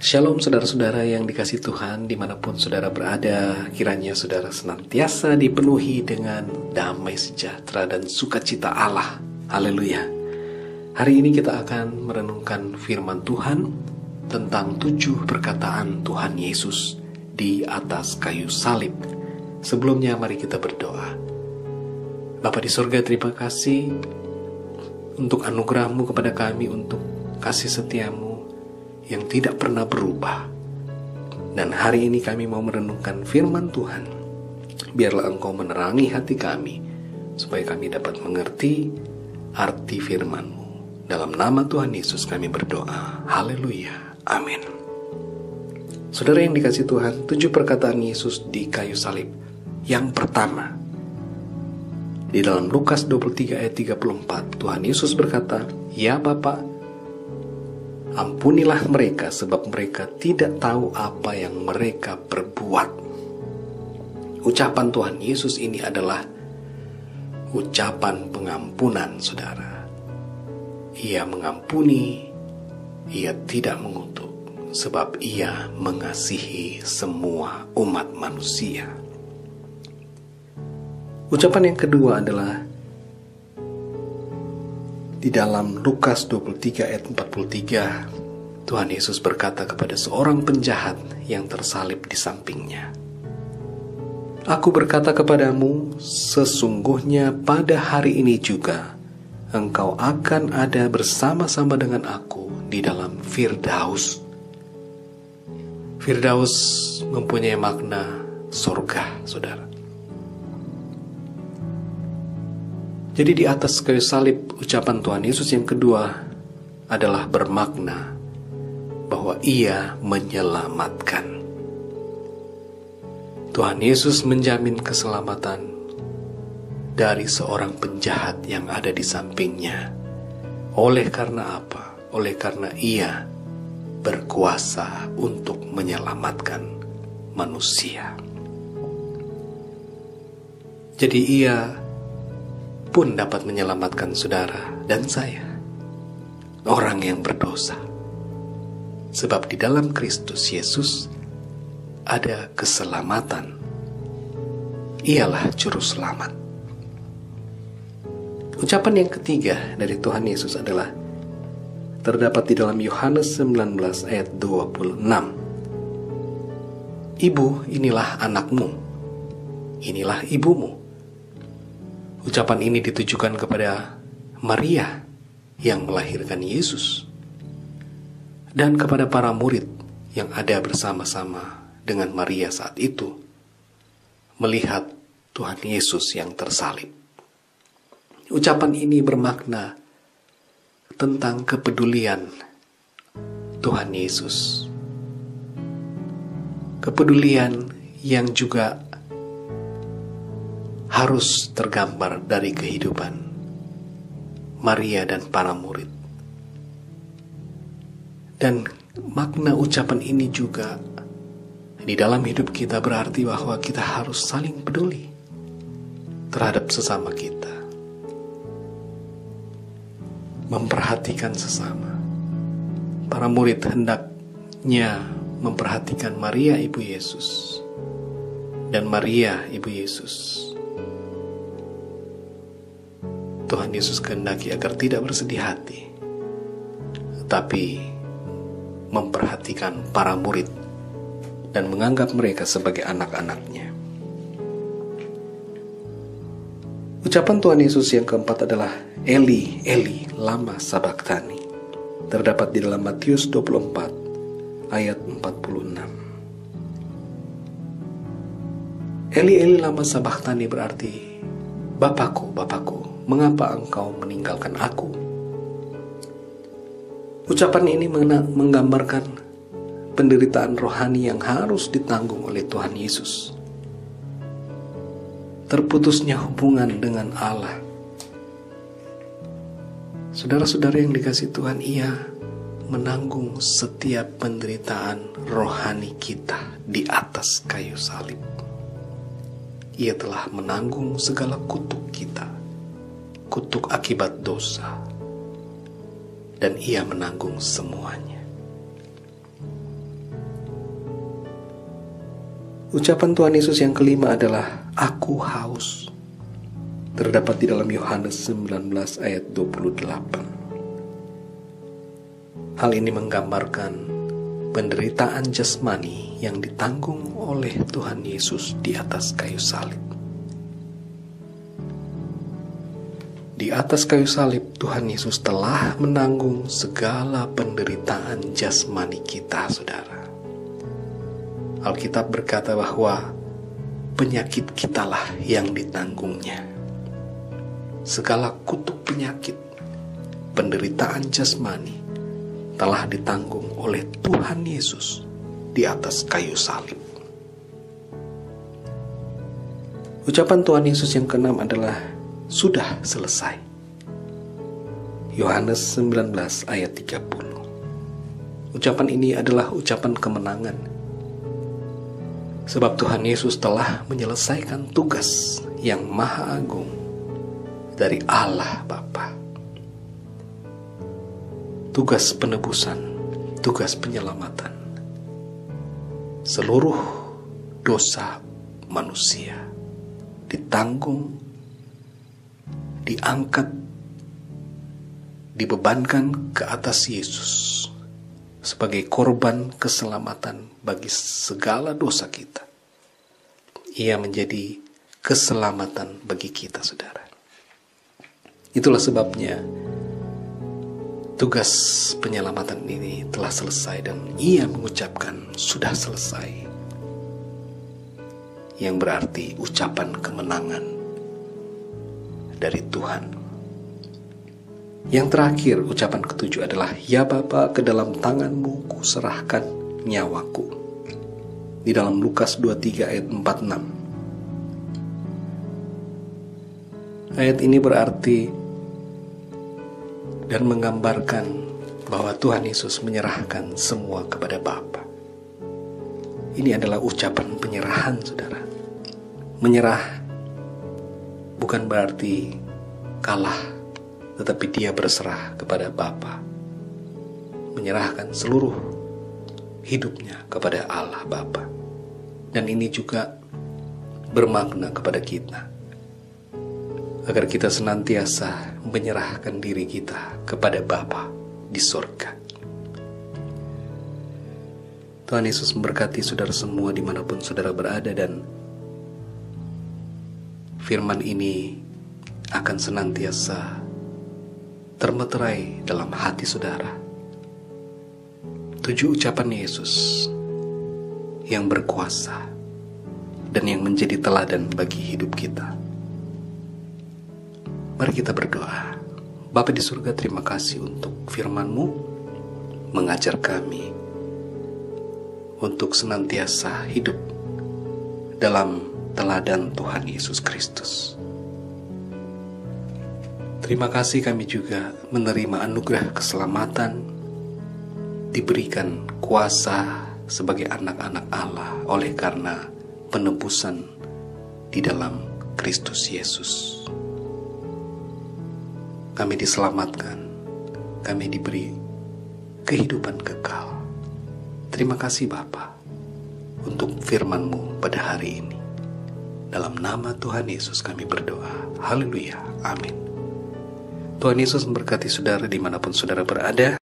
Shalom saudara-saudara yang dikasihi Tuhan dimanapun saudara berada. Kiranya saudara senantiasa dipenuhi dengan damai sejahtera dan sukacita Allah. Haleluya. Hari ini kita akan merenungkan firman Tuhan tentang 7 perkataan Tuhan Yesus di atas kayu salib. Sebelumnya mari kita berdoa. Bapa di surga, terima kasih untuk anugerah-Mu kepada kami, untuk kasih setia-Mu yang tidak pernah berubah. Dan hari ini kami mau merenungkan firman Tuhan. Biarlah Engkau menerangi hati kami, supaya kami dapat mengerti arti firman-Mu. Dalam nama Tuhan Yesus kami berdoa. Haleluya. Amin. Saudara yang dikasihi Tuhan, 7 perkataan Yesus di kayu salib. Yang pertama, di dalam Lukas 23 ayat 34, Tuhan Yesus berkata, "Ya Bapa, ampunilah mereka, sebab mereka tidak tahu apa yang mereka perbuat." Ucapan Tuhan Yesus ini adalah ucapan pengampunan, saudara. Ia mengampuni, ia tidak mengutuk, sebab ia mengasihi semua umat manusia. Ucapan yang kedua adalah di dalam Lukas 23 ayat 43, Tuhan Yesus berkata kepada seorang penjahat yang tersalib di sampingnya, "Aku berkata kepadamu, sesungguhnya pada hari ini juga engkau akan ada bersama-sama dengan aku di dalam Firdaus." Firdaus mempunyai makna sorga, saudara. Jadi di atas kayu salib, ucapan Tuhan Yesus yang kedua adalah bermakna bahwa ia menyelamatkan. Tuhan Yesus menjamin keselamatan dari seorang penjahat yang ada di sampingnya. Oleh karena apa? Oleh karena ia berkuasa untuk menyelamatkan manusia. Jadi ia pun dapat menyelamatkan saudara dan saya, orang yang berdosa. Sebab di dalam Kristus Yesus ada keselamatan. Ialah juru selamat. Ucapan yang ketiga dari Tuhan Yesus adalah terdapat di dalam Yohanes 19 ayat 26. "Ibu, inilah anakmu, inilah ibumu." Ucapan ini ditujukan kepada Maria yang melahirkan Yesus dan kepada para murid yang ada bersama-sama dengan Maria saat itu melihat Tuhan Yesus yang tersalib. Ucapan ini bermakna tentang kepedulian Tuhan Yesus. Kepedulian yang juga harus tergambar dari kehidupan Maria dan para murid. Dan makna ucapan ini juga di dalam hidup kita berarti bahwa kita harus saling peduli terhadap sesama kita, memperhatikan sesama. Para murid hendaknya memperhatikan Maria ibu Yesus dan Maria ibu Yesus. Tuhan Yesus kehendaki agar tidak bersedih hati, tetapi memperhatikan para murid dan menganggap mereka sebagai anak-anaknya. Ucapan Tuhan Yesus yang keempat adalah Eli, Eli, lama sabachthani. Terdapat di dalam Matius 24 ayat 46. Eli, Eli, lama sabachthani berarti Bapakku, Bapakku, mengapa engkau meninggalkan aku? Ucapan ini menggambarkan penderitaan rohani yang harus ditanggung oleh Tuhan Yesus. Terputusnya hubungan dengan Allah. Saudara-saudara yang dikasihi Tuhan, ia menanggung setiap penderitaan rohani kita di atas kayu salib. Ia telah menanggung segala kutuk kita, kutuk akibat dosa, dan ia menanggung semuanya. Ucapan Tuhan Yesus yang kelima adalah aku haus. Terdapat di dalam Yohanes 19 ayat 28. Hal ini menggambarkan penderitaan jasmani yang ditanggung oleh Tuhan Yesus di atas kayu salib. Di atas kayu salib, Tuhan Yesus telah menanggung segala penderitaan jasmani kita, saudara. Alkitab berkata bahwa penyakit kitalah yang ditanggungnya. Segala kutuk penyakit, penderitaan jasmani telah ditanggung oleh Tuhan Yesus di atas kayu salib. Ucapan Tuhan Yesus yang keenam adalah sudah selesai. Yohanes 19 ayat 30. Ucapan ini adalah ucapan kemenangan. Sebab Tuhan Yesus telah menyelesaikan tugas yang maha agung dari Allah Bapa. Tugas penebusan, tugas penyelamatan. Seluruh dosa manusia ditanggung, diangkat, dibebankan ke atas Yesus sebagai korban keselamatan bagi segala dosa kita. Ia menjadi keselamatan bagi kita, saudara. Itulah sebabnya tugas penyelamatan ini telah selesai dan ia mengucapkan sudah selesai, yang berarti ucapan kemenangan dari Tuhan. Yang terakhir, ucapan ketujuh adalah ya Bapa, ke dalam tanganmu kuserahkan nyawaku. Di dalam Lukas 23 ayat 46. Ayat ini berarti dan menggambarkan bahwa Tuhan Yesus menyerahkan semua kepada Bapa. Ini adalah ucapan penyerahan, saudara. Menyerah bukan berarti kalah, tetapi dia berserah kepada Bapa, menyerahkan seluruh hidupnya kepada Allah Bapa. Dan ini juga bermakna kepada kita, agar kita senantiasa menyerahkan diri kita kepada Bapa di surga. Tuhan Yesus memberkati saudara semua dimanapun saudara berada, dan firman ini akan senantiasa termeterai dalam hati saudara. 7 ucapan Yesus yang berkuasa dan yang menjadi teladan bagi hidup kita. Mari kita berdoa. Bapa di surga, terima kasih untuk firman-Mu, mengajar kami untuk senantiasa hidup dalam teladan Tuhan Yesus Kristus. Terima kasih kami juga menerima anugerah keselamatan, diberikan kuasa sebagai anak-anak Allah oleh karena penebusan di dalam Kristus Yesus. Kami diselamatkan, kami diberi kehidupan kekal. Terima kasih Bapa untuk firman-Mu pada hari ini. Dalam nama Tuhan Yesus kami berdoa. Haleluya. Amin. Tuhan Yesus memberkati saudara dimanapun saudara berada.